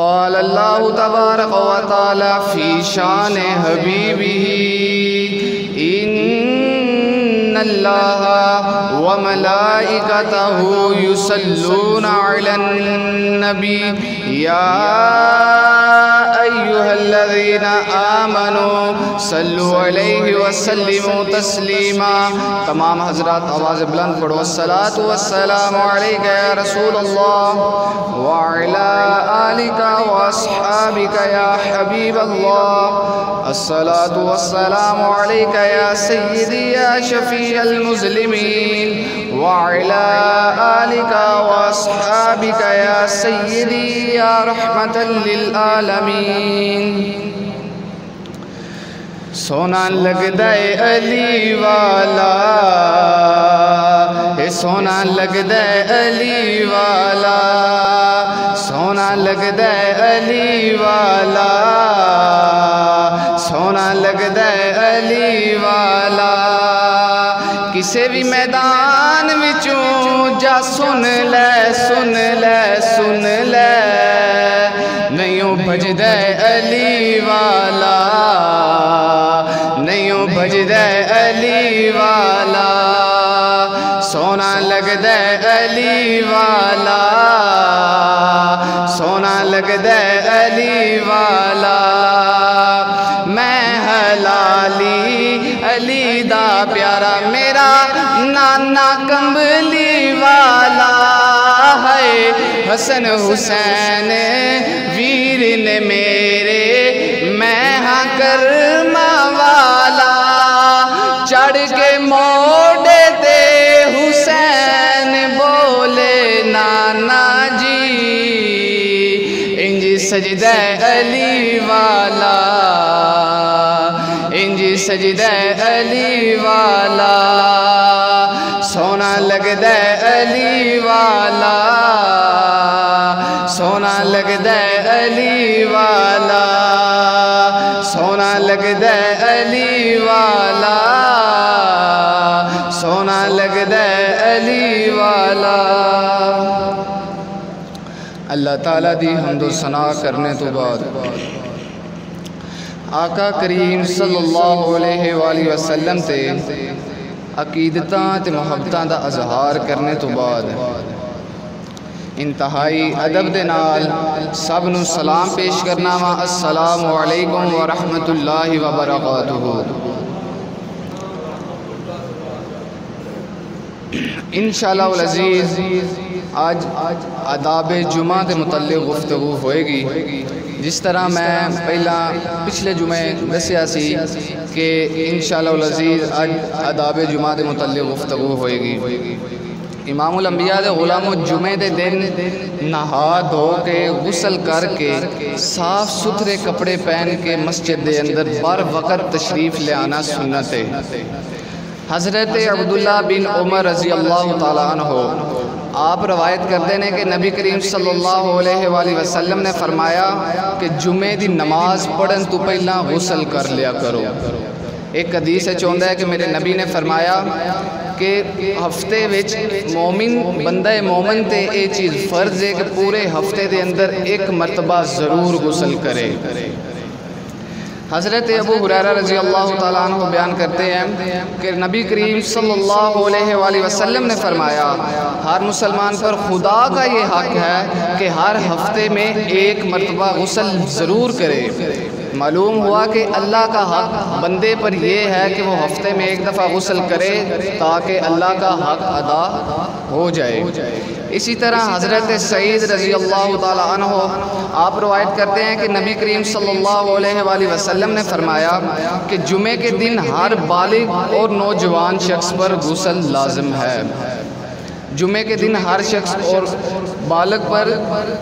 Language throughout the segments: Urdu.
قال اللہ تبارک و تعالی فی شان حبیبہ ان اللہ وملائکتہ یصلون علی النبی یا ایہا الذین آمنوا صلوا علیہ وسلموا تسلیما۔ تمام حضرات آواز بلند پڑھو، الصلاۃ والسلام علیک یا رسول اللہ وعلی آلک واصحابک یا حبیب اللہ، الصلاۃ والسلام علیک یا سیدی یا شفیع المذنبین وعلی آلک واصحابک یا سیدی یا رحمۃ للعالمین۔ سونا لگدا ہے علی والا، سونا لگدا ہے علی والا، سونا لگدا ہے علی والا، سونا لگدا ہے علی والا۔ کسے بھی میدان وچوں جا سن لے سن لے سن لے، نہیں بھجدا ہے علی والا، نہیں بھجدا ہے علی والا، سونا لگدا ہے علی والا، سونا لگدا ہے علی والا۔ میں حلالی علی دا پیارا، میرا نانا کمبلی والا ہے، حسن حسین ویر نے میرے، میں ہاں کرما والا، چڑھ کے موڑے تے حسین بولے نانا جی، انج سجدہ علی والا، انج سجدہ علی والا، سونا لگدا ہے علی والا، سونا لگدا ہے علی والا، سونا لگدا ہے علی والا، سونا لگدا ہے علی والا۔ اللہ تعالیٰ دی حمد و ثنا کرنے تو بعد آقا کریم صلی اللہ علیہ وآلہ وسلم تے عقیدتاں تے محبتاں دا اظہار کرنے تو بعد انتہائی ادب دے نال سب نو سلام پیش کرنا وا، السلام علیکم ورحمۃ اللہ وبرکاتہ۔ انشاءاللہ العزیز آج آداب جمعہ کے متعلق گفتگو ہوئے گی۔ جس طرح میں پہلا پچھلے جمعے دسیا سی کہ انشاءاللہ العزیز آج آداب جمعہ کے متعلق گفتگو ہوئے گی۔ امام الانبیاء دے غلام جمعے دے دن نہا دھو کے غسل کر کے صاف ستھرے کپڑے پہن کے مسجد دے اندر بر وقت تشریف لے آنا سنت ہے۔ حضرت عبداللہ بن عمر رضی اللہ تعالیٰ عنہ آپ روایت کرتے ہیں کہ نبی کریم صلی اللہ علیہ وآلہ وسلم نے فرمایا کہ جمعے دی نماز پڑھن تو پہلا غسل کر لیا کرو۔ ایک حدیث ہے چوندہ ہے کہ میرے نبی نے فرمایا کہ ہفتے وچ مومن بندہ مومن تے اے چیز فرض ہے کہ پورے ہفتے دے اندر ایک مرتبہ ضرور غسل کرے۔ حضرت ابو ہریرہ رضی اللہ تعالیٰ عنہ بیان کرتے ہیں کہ نبی کریم صلی اللہ علیہ وآلہ وسلم نے فرمایا ہر مسلمان پر خدا کا یہ حق ہے کہ ہر ہفتے میں ایک مرتبہ غسل ضرور کرے۔ معلوم ہوا کہ اللہ کا حق بندے پر یہ ہے کہ وہ ہفتے میں ایک دفعہ غسل کرے تاکہ اللہ کا حق ادا ہو جائے۔ اسی طرح حضرت سعید رضی اللہ تعالیٰ عنہ آپ روایت کرتے ہیں کہ نبی کریم صلی اللہ علیہ وآلہ وسلم نے فرمایا کہ جمعے کے دن ہر بالغ اور نوجوان شخص پر غسل لازم ہے۔ جمعے کے دن ہر شخص اور بالغ پر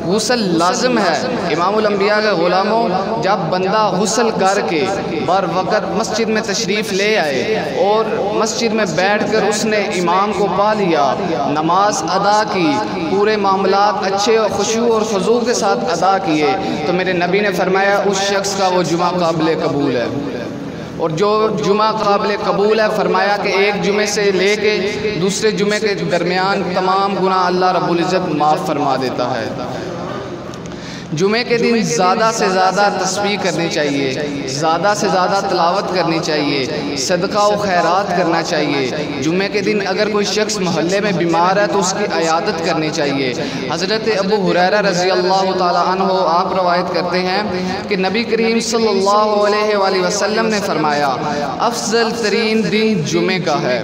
غسل لازم ہے۔ امام الانبیاء کے غلاموں جب بندہ غسل کر کے بر وقت مسجد میں تشریف لے آئے اور مسجد میں بیٹھ کر اس نے امام کو پا لیا، نماز ادا کی، پورے معاملات اچھے اور خشوع اور خضوع کے ساتھ ادا کیے، تو میرے نبی نے فرمایا اس شخص کا وہ جمعہ قابل قبول ہے۔ اور جو جمعہ قابل قبول ہے، فرمایا کہ ایک جمعے سے لے کے دوسرے جمعے کے درمیان تمام گناہ اللہ رب العزت معاف فرما دیتا ہے۔ جمعے کے دن زیادہ سے زیادہ تسبیح کرنی چاہیے، زیادہ سے زیادہ تلاوت کرنی چاہیے، صدقہ و خیرات کرنا چاہیے۔ جمعے کے دن اگر کوئی شخص محلے میں بیمار ہے تو اس کی عیادت کرنی چاہیے۔ حضرت ابو ہریرہ رضی اللہ تعالی عنہ آپ روایت کرتے ہیں کہ نبی کریم صلی اللہ علیہ وآلہ وسلم نے فرمایا افضل ترین دن جمعے کا ہے۔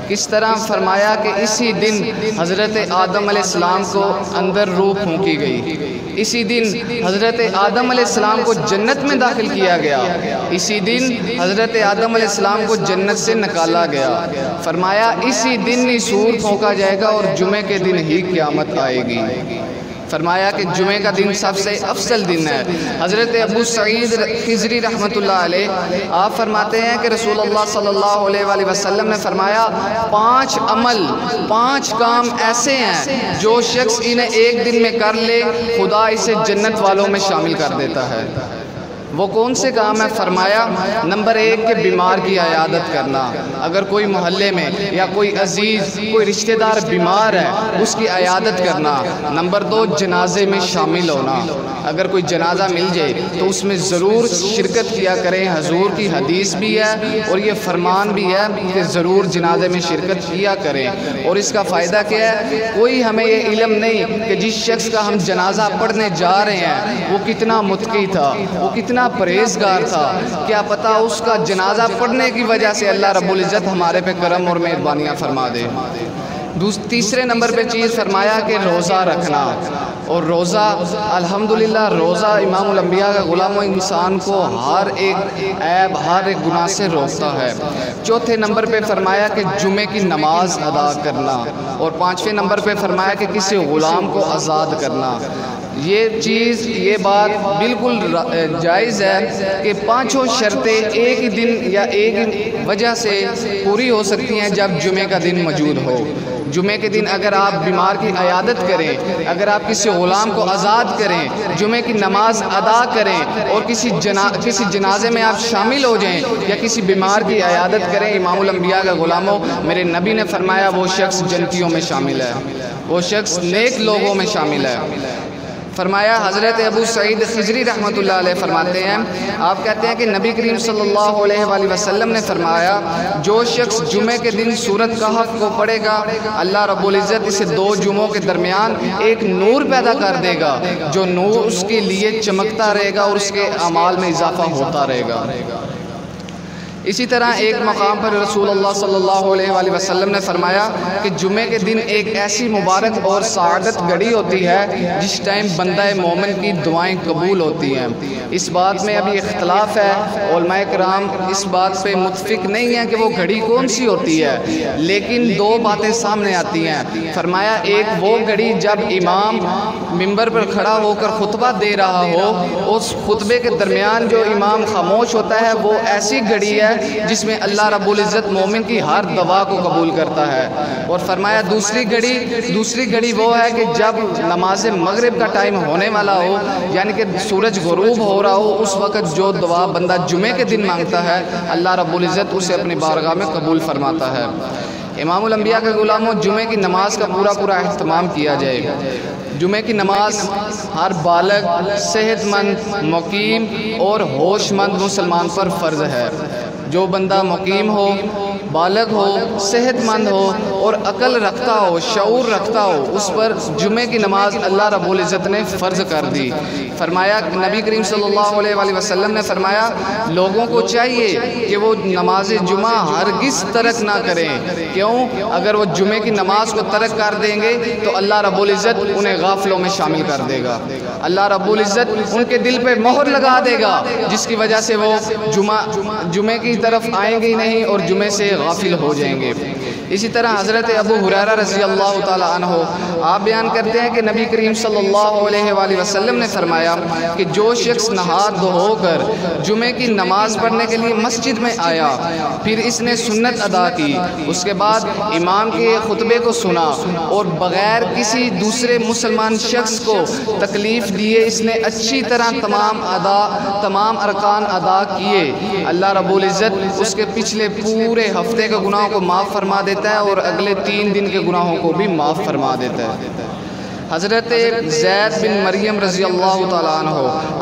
کس طرح فرمایا کہ اسی دن حضرت آدم علیہ السلام کو اندر روح پھونکی گئی، اسی دن حضرت آدم علیہ السلام کو جنت میں داخل کیا گیا، اسی دن حضرت آدم علیہ السلام کو جنت سے نکالا گیا۔ فرمایا اسی دن ہی سور پھونکا جائے گا اور جمعے کے دن ہی قیامت آئے گی۔ فرمایا کہ جمعے کا دن سب سے افضل دن ہے۔ حضرت ابو سعید خضری رحمۃ اللہ علیہ آپ فرماتے ہیں کہ رسول اللہ صلی اللہ علیہ وآلہ وسلم نے فرمایا 5 عمل، 5 کام ایسے ہیں جو شخص انہیں ایک دن میں کر لے خدا اسے جنت والوں میں شامل کر دیتا ہے۔ وہ کون سے کام ہے؟ فرمایا نمبر 1 کہ بیمار کی عیادت کرنا، اگر کوئی محلے میں یا کوئی عزیز کوئی رشتہ دار بیمار ہے اس کی عیادت کرنا۔ نمبر 2 جنازے میں شامل ہونا، اگر کوئی جنازہ مل جائے تو اس میں ضرور شرکت کیا کریں۔ حضور کی حدیث بھی ہے اور یہ فرمان بھی ہے کہ ضرور جنازے میں شرکت کیا کریں۔ اور اس کا فائدہ کیا ہے؟ کوئی ہمیں یہ علم نہیں کہ جس شخص کا ہم جنازہ پڑھنے جا رہے ہیں وہ کتنا متقی تھا، وہ کتنا پرہیزگار تھا، کیا پتہ اس کا جنازہ پڑھنے کی وجہ سے اللہ رب العزت ہمارے پہ کرم اور مہربانیاں فرما دے۔ تیسرے نمبر پہ چیز فرمایا کہ روزہ رکھنا، اور روزہ الحمدللہ روزہ امام الانبیاء کا غلام و انسان کو ہر ایک عیب ہر ایک گناہ سے روکتا ہے۔ چوتھے نمبر پہ فرمایا کہ جمعے کی نماز ادا کرنا، اور 5ویں نمبر پہ فرمایا کہ کسی غلام کو آزاد کرنا۔ یہ بات بالکل جائز ہے کہ 5 شرطیں ایک ہی دن یا ایک ہی وجہ سے پوری ہو سکتی ہیں جب جمعے کا دن موجود ہو۔ جمعے کے دن اگر آپ بیمار کی عیادت کریں، اگر آپ کسی غلام کو آزاد کریں، جمعے کی نماز ادا کریں اور کسی جنازے میں آپ شامل ہو جائیں یا کسی بیمار کی عیادت کریں، امام الانبیاء کا غلاموں میرے نبی نے فرمایا وہ شخص جنتیوں میں شامل ہے، وہ شخص نیک لوگوں میں شامل ہے۔ فرمایا حضرت ابو سعید خضری رحمۃ اللہ علیہ فرماتے ہیں، آپ کہتے ہیں کہ نبی کریم صلی اللہ علیہ وآلہ وسلم نے فرمایا جو شخص جمعے کے دن سورۃ کہف کو پڑھے گا اللہ رب العزت اسے 2 جمعوں کے درمیان ایک نور پیدا کر دے گا، جو نور اس کے لیے چمکتا رہے گا اور اس کے اعمال میں اضافہ ہوتا رہے گا۔ اسی طرح ایک مقام پر رسول اللہ صلی اللہ علیہ وآلہ وسلم نے فرمایا کہ جمعے کے دن ایک ایسی مبارک اور سعادت گھڑی ہوتی ہے جس ٹائم بندہ مومن کی دعائیں قبول ہوتی ہیں۔ اس بات میں ابھی اختلاف ہے، علماء کرام اس بات پہ متفق نہیں ہیں کہ وہ گھڑی کون سی ہوتی ہے، لیکن 2 باتیں سامنے آتی ہیں۔ فرمایا ایک وہ گھڑی جب امام منبر پر کھڑا ہو کر خطبہ دے رہا ہو، اس خطبے کے درمیان جو امام خاموش ہوتا ہے وہ ایسی گھڑی ہے جس میں اللہ رب العزت مومن کی ہر دعا کو قبول کرتا ہے۔ اور فرمایا دوسری گھڑی وہ ہے کہ جب نماز مغرب کا ٹائم ہونے والا ہو، یعنی کہ سورج غروب ہو رہا ہو، اس وقت جو دعا بندہ جمعے کے دن مانگتا ہے اللہ رب العزت اسے اپنی بارگاہ میں قبول فرماتا ہے۔ امام الانبیاء کے غلاموں جمعے کی نماز کا پورا اہتمام کیا جائے۔ جمعے کی نماز ہر بالغ، صحت مند، مقیم اور ہوش مند مسلمان پر فرض ہے۔ جو بندہ مقیم ہو، بالغ ہو، صحت مند ہو اور عقل رکھتا ہو، شعور رکھتا ہو، اس پر جمعے کی نماز اللہ رب العزت نے فرض کر دی۔ فرمایا نبی کریم صلی اللہ علیہ وآلہ وسلم نے فرمایا لوگوں کو چاہیے کہ وہ نماز جمعہ ہرگز ترک نہ کریں۔ کیوں؟ اگر وہ جمعے کی نماز کو ترک کر دیں گے تو اللہ رب العزت انہیں غافلوں میں شامل کر دے گا، اللہ رب العزت ان کے دل پہ مہر لگا دے گا، جس کی وجہ سے وہ جمعے کی طرف آئیں گے ہی نہیں اور جمعے سے غافل ہو جائیں گے۔ اسی طرح حضرت ابو ہریرہ رضی اللہ تعالی عنہ آپ بیان کرتے ہیں کہ نبی کریم صلی اللہ علیہ وآلہ وسلم نے فرمایا کہ جو شخص نہا دھو کر جمعے کی نماز پڑھنے کے لیے مسجد میں آیا، پھر اس نے سنت ادا کی، اس کے بعد امام کے خطبے کو سنا اور بغیر کسی دوسرے مسلمان شخص کو تکلیف دیے اس نے اچھی طرح تمام ارکان ادا کیے، اللہ رب العزت اس کے پچھلے پورے ہفتے کے گناہوں کو معاف فرما دیتا ہے اور اگلے 3 دن کے گناہوں کو بھی معاف فرما دیتا ہے۔ حضرت زید بن مریم رضی اللہ تعالیٰ عنہ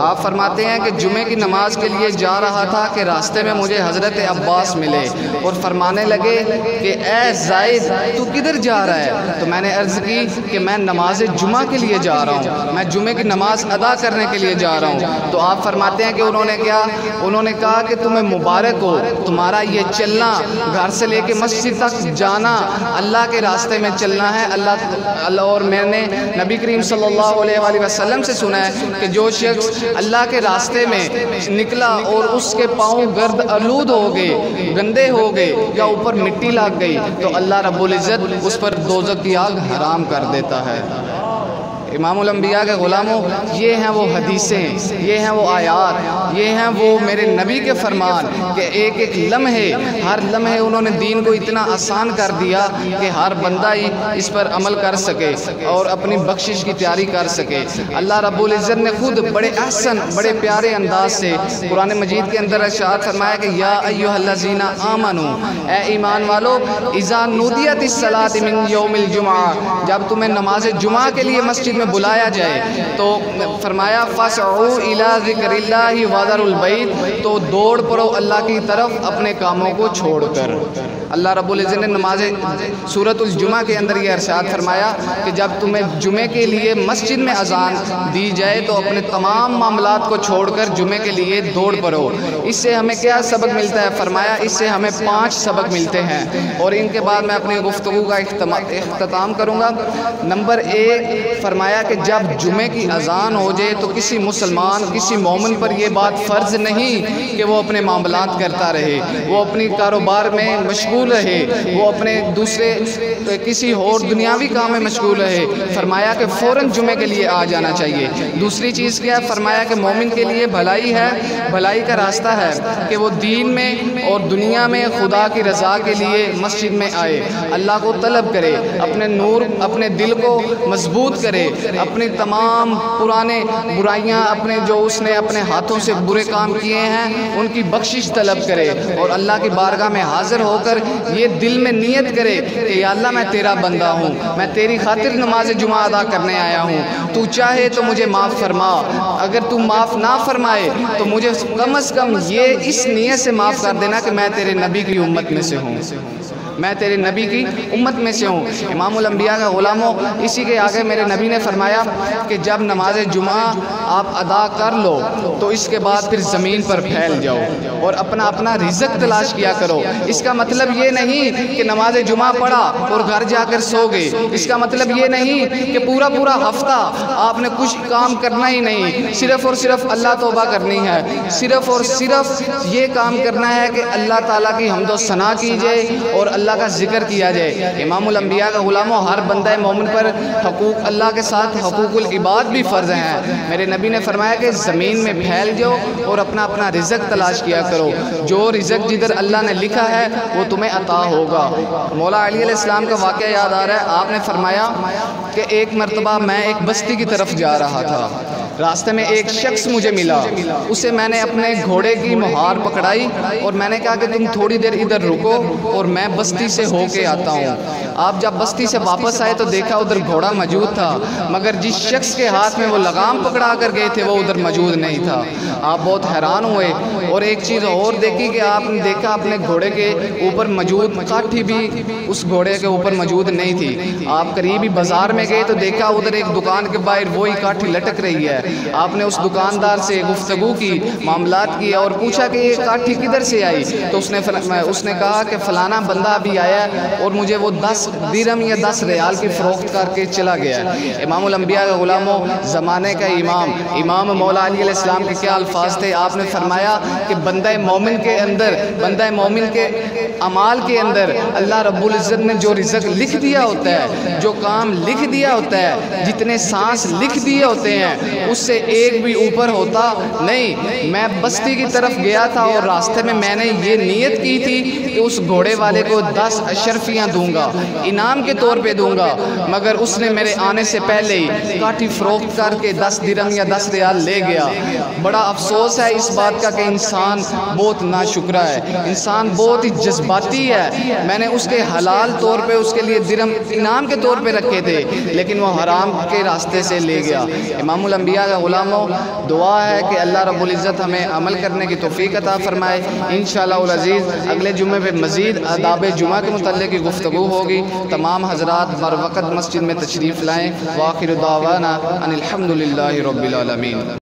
آپ فرماتے ہیں کہ جمعے کی نماز کے لیے جا رہا تھا کہ راستے میں مجھے حضرت عباس ملے اور فرمانے لگے کہ اے زید تو کدھر جا رہا ہے؟ تو میں نے عرض کی کہ میں نماز جمعہ کے لیے جا رہا ہوں، میں جمعے کی نماز ادا کرنے کے لیے جا رہا ہوں۔ تو آپ فرماتے ہیں کہ انہوں نے کہا کہ تمہیں مبارک ہو، تمہارا یہ چلنا، گھر سے لے کے مسجد تک جانا، اللہ کے راستے میں چلنا ہے۔ اللہ اور میں نے نبی کریم صلی اللہ علیہ وآلہ وسلم سے سنا ہے کہ جو شخص اللہ کے راستے میں نکلا اور اس کے پاؤں گرد آلود ہو گئے، گندے ہو گئے یا اوپر مٹی لگ گئی تو اللہ رب العزت اس پر دوزخ کی آگ حرام کر دیتا ہے۔ امام الانبیاء کے غلاموں، یہ ہیں وہ حدیثیں، یہ ہیں وہ آیات، یہ ہیں وہ میرے نبی کے فرمان کہ ایک ایک لمحے، ہر لمحے انہوں نے دین کو اتنا آسان کر دیا کہ ہر بندہ ہی اس پر عمل کر سکے اور اپنی بخشش کی تیاری کر سکے۔ اللہ رب العزت نے خود بڑے احسن، بڑے پیارے انداز سے قرآن مجید کے اندر ارشاد فرمایا کہ یا ایھا الذین آمنوا، اے ایمان والو، اذا نودیت الصلاۃ من یوم الجمعہ، جب تمہیں نماز جمعہ کے لیے مسجد میں بلایا جائے تو فرمایا فَاسْعُوا إِلَىٰ ذِكْرِ اللَّهِ وَذَرُوا الْبَيْعَ، تو دوڑ پڑو اللہ کی طرف اپنے کاموں کو چھوڑ کر۔ اللہ رب العزت نے نماز سورۃ الجمعہ کے اندر یہ ارشاد فرمایا کہ جب تمہیں جمعے کے لیے مسجد میں اذان دی جائے تو اپنے تمام معاملات کو چھوڑ کر جمعے کے لیے دوڑ پڑو۔ اس سے ہمیں کیا سبق ملتا ہے؟ فرمایا اس سے ہمیں 5 سبق ملتے ہیں اور ان کے بعد میں اپنی گفتگو کا اختتام کروں گا۔ نمبر 1 فرمایا کہ جب جمعے کی اذان ہو جائے تو کسی مسلمان، کسی مومن پر یہ بات فرض نہیں کہ وہ اپنے معاملات کرتا رہے، وہ اپنی کاروبار میں مشغول رہے، وہ اپنے دوسرے کسی اور دنیاوی کام میں مشغول رہے۔ فرمایا کہ فوراً جمعے کے لیے آ جانا چاہیے۔ دوسری چیز کیا ہے؟ فرمایا کہ مومن کے لیے بھلائی ہے، بھلائی کا راستہ ہے کہ وہ دین میں اور دنیا میں خدا کی رضا کے لیے مسجد میں آئے، اللہ کو طلب کرے، اپنے نور، اپنے دل کو مضبوط کرے، اپنی تمام پرانے برائیاں، اپنے جو اس نے اپنے ہاتھوں سے برے کام کیے ہیں ان کی بخشش طلب کرے اور اللہ کی بارگاہ میں حاضر ہو کر یہ دل میں نیت کرے کہ یا اللہ میں تیرا بندہ ہوں، میں تیری خاطر نماز جمعہ ادا کرنے آیا ہوں، تو چاہے تو مجھے معاف فرما، اگر تو معاف نہ فرمائے تو مجھے کم از کم یہ اس نیت سے معاف کر دینا کہ میں تیرے نبی کی امت میں سے ہوں، میں تیرے نبی کی امت میں سے ہوں۔ امام الانبیاء کا غلاموں، اسی کے آگے میرے نبی نے فرمایا کہ جب نماز جمعہ آپ ادا کر لو تو اس کے بعد پھر زمین پر پھیل جاؤ اور اپنا رزق تلاش کیا کرو۔ اس کا مطلب یہ نہیں کہ نماز جمعہ پڑھا اور گھر جا کر سو گئے، اس کا مطلب یہ نہیں کہ پورا ہفتہ آپ نے کچھ کام کرنا ہی نہیں، صرف اور صرف اللہ توبہ کرنی ہے، صرف اور صرف یہ کام کرنا ہے کہ اللہ تعالیٰ کی حمد و ثنا کی جائے اور اللہ کا ذکر کیا جائے۔ امام الانبیاء کا غلاموں، ہر بندہ مومن پر حقوق اللہ کے ساتھ حقوق العباد بھی فرض ہیں۔ میرے نبی نے فرمایا کہ زمین میں پھیل جاؤ اور اپنا رزق تلاش کیا کرو، جو رزق جدھر اللہ نے لکھا ہے وہ تمہیں عطا ہوگا۔ مولا علی علیہ السلام کا واقعہ یاد آ رہا ہے، آپ نے فرمایا کہ ایک مرتبہ میں ایک بستی کی طرف جا رہا تھا، راستے میں ایک شخص مجھے ملا، اسے میں نے اپنے گھوڑے کی مہار پکڑائی اور میں نے کہا کہ تم تھوڑی دیر ادھر رکو اور میں بستی سے ہو کے آتا ہوں۔ آپ جب بستی سے واپس آئے تو دیکھا ادھر گھوڑا موجود تھا، مگر جس شخص کے ہاتھ میں وہ لگام پکڑا کر گئے تھے وہ ادھر موجود نہیں تھا۔ آپ بہت حیران ہوئے اور ایک چیز اور دیکھی کہ آپ نے دیکھا اپنے گھوڑے کے اوپر موجود کاٹھی بھی اس گھوڑے کے اوپر موجود نہیں تھی۔ آپ قریبی بازار میں گئے تو دیکھا ادھر ایک دکان کے باہر وہی کاٹھی لٹک رہی ہے۔ آپ نے اس دکاندار سے گفتگو کی، معاملات کیا اور پوچھا کہ یہ کاٹھی کدھر سے آئی؟ تو اس نے کہا کہ فلانا بندہ ابھی آیا اور مجھے وہ 10 درہم یا 10 ریال کی فروخت کر کے چلا گیا۔ امام الانبیاء کا غلاموں، زمانے کا امام مولا علی علیہ السلام کے کیا الفاظ تھے؟ آپ نے فرمایا کہ بندہ مومن کے اندر، بندہ مومن کے اعمال کے اندر اللہ رب العزت نے جو رزق لکھ دیا ہوتا ہے، جو کام لکھ دیا ہوتا ہے، جتنے سانس لکھ دیے ہوتے ہیں، اس اس سے ایک بھی اوپر ہوتا نہیں۔ میں بستی کی طرف گیا تھا اور راستے میں میں نے یہ نیت کی تھی کہ اس گھوڑے والے کو 10 اشرفیاں دوں گا، انعام کے طور پہ دوں گا، مگر اس نے میرے آنے سے پہلے ہی کاٹھی فروخت کر کے 10 درہم یا 10 ریال لے گیا۔ بڑا افسوس ہے اس بات کا کہ انسان بہت ناشکرا ہے، انسان بہت ہی جذباتی ہے۔ میں نے اس کے حلال طور پہ اس کے لیے درہم انعام کے طور پہ رکھے تھے، لیکن وہ حرام کے راستے سے لے گیا۔ امام الانبیاء کا غلاموں، دعا ہے کہ اللہ رب العزت ہمیں عمل کرنے کی توفیق عطا فرمائے۔ انشاءاللہ العزیز اگلے جمعے پہ مزید آداب جمعہ کے متعلق کی گفتگو ہوگی۔ تمام حضرات بر وقت مسجد میں تشریف لائیں۔ وآخر دعوانا ان الحمدللہ رب العالمین۔